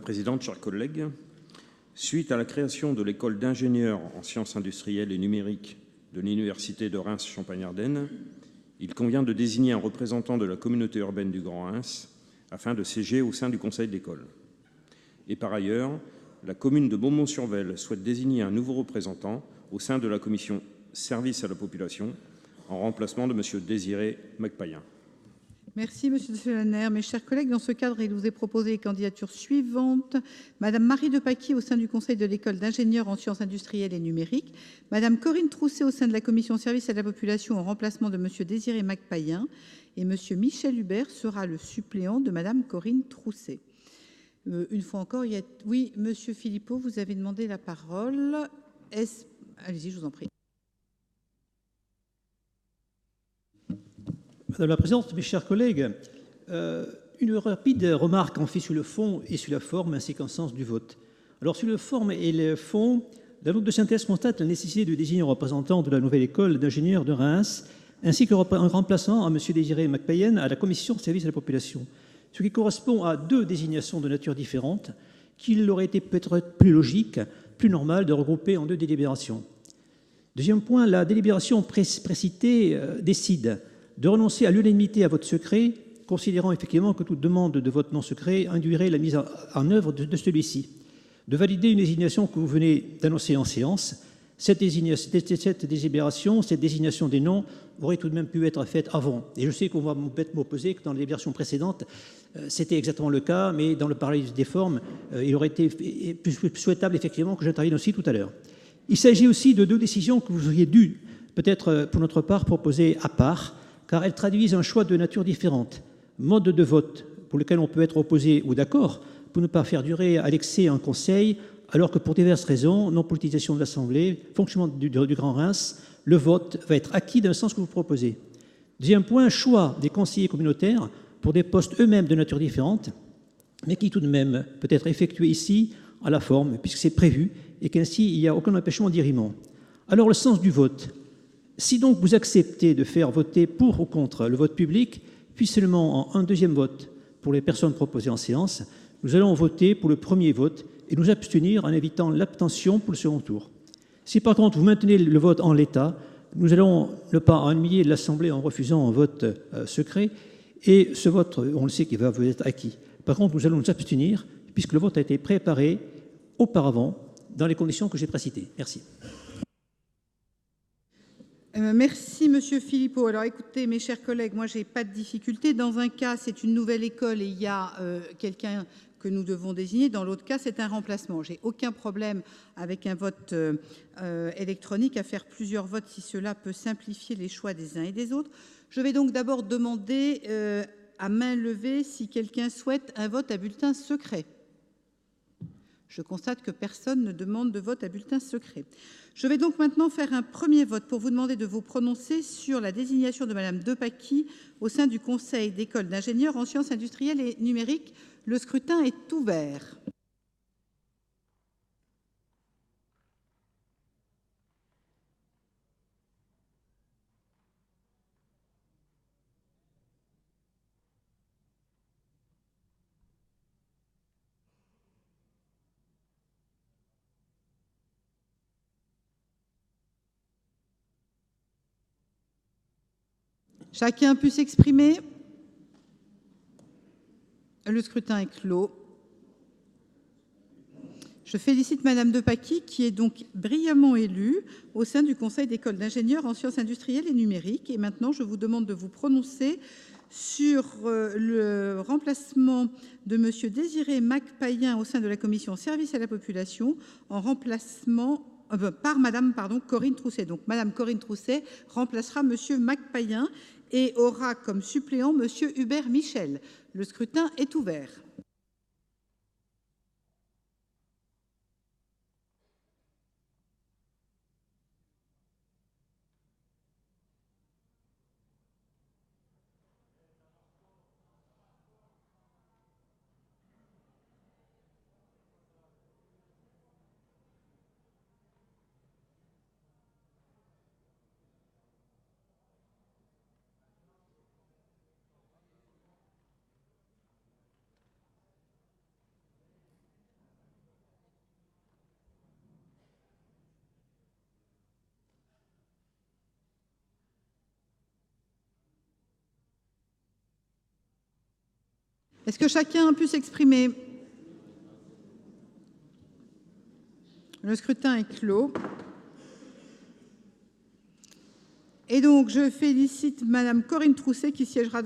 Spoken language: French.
présidente, chers collègues, suite à la création de l'école d'ingénieurs en sciences industrielles et numériques de l'Université de Reims-Champagne-Ardenne, il convient de désigner un représentant de la communauté urbaine du Grand Reims afin de siéger au sein du conseil d'école. Et par ailleurs, la commune de Beaumont-sur-Vesle souhaite désigner un nouveau représentant au sein de la commission service à la population en remplacement de M. Désiré Macpayen. Merci, Monsieur de Fellaner. Mes chers collègues, dans ce cadre, il vous est proposé les candidatures suivantes. Madame Marie Depaky au sein du conseil de l'école d'ingénieurs en sciences industrielles et numériques. Madame Corinne Trousset au sein de la commission service à la population en remplacement de Monsieur Désiré Macpayen. Et Monsieur Michel Hubert sera le suppléant de Madame Corinne Trousset. Une fois encore, il y a... Oui, Monsieur Philippot, vous avez demandé la parole. Allez-y, je vous en prie. Madame la Présidente, mes chers collègues, une rapide remarque en fait sur le fond et sur la forme, ainsi qu'en sens du vote. Alors, sur le forme et le fond, la note de synthèse constate la nécessité de désigner un représentant de la nouvelle école d'ingénieurs de Reims, ainsi qu'un remplaçant à M. Désiré Macpayen à la commission service à la population, ce qui correspond à deux désignations de nature différente qu'il aurait été peut-être plus logique, plus normal de regrouper en deux délibérations. Deuxième point, la délibération précitée décide de renoncer à l'unanimité à vote secret, considérant effectivement que toute demande de vote non secret induirait la mise en œuvre de celui-ci, de valider une désignation que vous venez d'annoncer en séance. Cette délibération, cette désignation des noms aurait tout de même pu être faite avant. Et je sais qu'on va m'opposer que dans la délibération précédente, c'était exactement le cas, mais dans le parallèle des formes, il aurait été plus souhaitable effectivement que j'intervienne aussi tout à l'heure. Il s'agit aussi de deux décisions que vous auriez dû, peut-être pour notre part, proposer à part, car elles traduisent un choix de nature différente. Mode de vote pour lequel on peut être opposé ou d'accord pour ne pas faire durer à l'excès un conseil, alors que pour diverses raisons, non-politisation de l'Assemblée, fonctionnement du Grand Reims, le vote va être acquis dans le sens que vous proposez. Deuxième point, choix des conseillers communautaires pour des postes eux-mêmes de nature différente, mais qui tout de même peut être effectué ici à la forme, puisque c'est prévu, et qu'ainsi il n'y a aucun empêchement d'irriement. Alors le sens du vote. Si donc vous acceptez de faire voter pour ou contre le vote public, puis seulement en un deuxième vote pour les personnes proposées en séance, nous allons voter pour le premier vote et nous abstenir en évitant l'abstention pour le second tour. Si par contre vous maintenez le vote en l'état, nous allons ne pas ennuyer l'Assemblée en refusant un vote secret, et ce vote, on le sait qu'il va vous être acquis. Par contre, nous allons nous abstenir puisque le vote a été préparé auparavant dans les conditions que j'ai précitées. Merci. Merci, Monsieur Philippot. Alors, écoutez, mes chers collègues, moi, je n'ai pas de difficulté. Dans un cas, c'est une nouvelle école et il y a quelqu'un que nous devons désigner. Dans l'autre cas, c'est un remplacement. Je n'ai aucun problème avec un vote électronique, à faire plusieurs votes si cela peut simplifier les choix des uns et des autres. Je vais donc d'abord demander à main levée si quelqu'un souhaite un vote à bulletin secret. Je constate que personne ne demande de vote à bulletin secret. Je vais donc maintenant faire un premier vote pour vous demander de vous prononcer sur la désignation de Madame Depaky au sein du conseil d'école d'ingénieurs en sciences industrielles et numériques. Le scrutin est ouvert. Chacun a pu s'exprimer. Le scrutin est clos. Je félicite Madame Depaky, qui est donc brillamment élue au sein du Conseil d'école d'ingénieurs en sciences industrielles et numériques. Et maintenant, je vous demande de vous prononcer sur le remplacement de Monsieur Désiré Macpayen au sein de la commission service à la population en remplacement par Madame Corinne Trousset. Donc Madame Corinne Trousset remplacera Monsieur Macpayen et aura comme suppléant Monsieur Hubert Michel. Le scrutin est ouvert. Est-ce que chacun a pu s'exprimer? Le scrutin est clos. Et donc, je félicite Madame Corinne Trousset qui siégera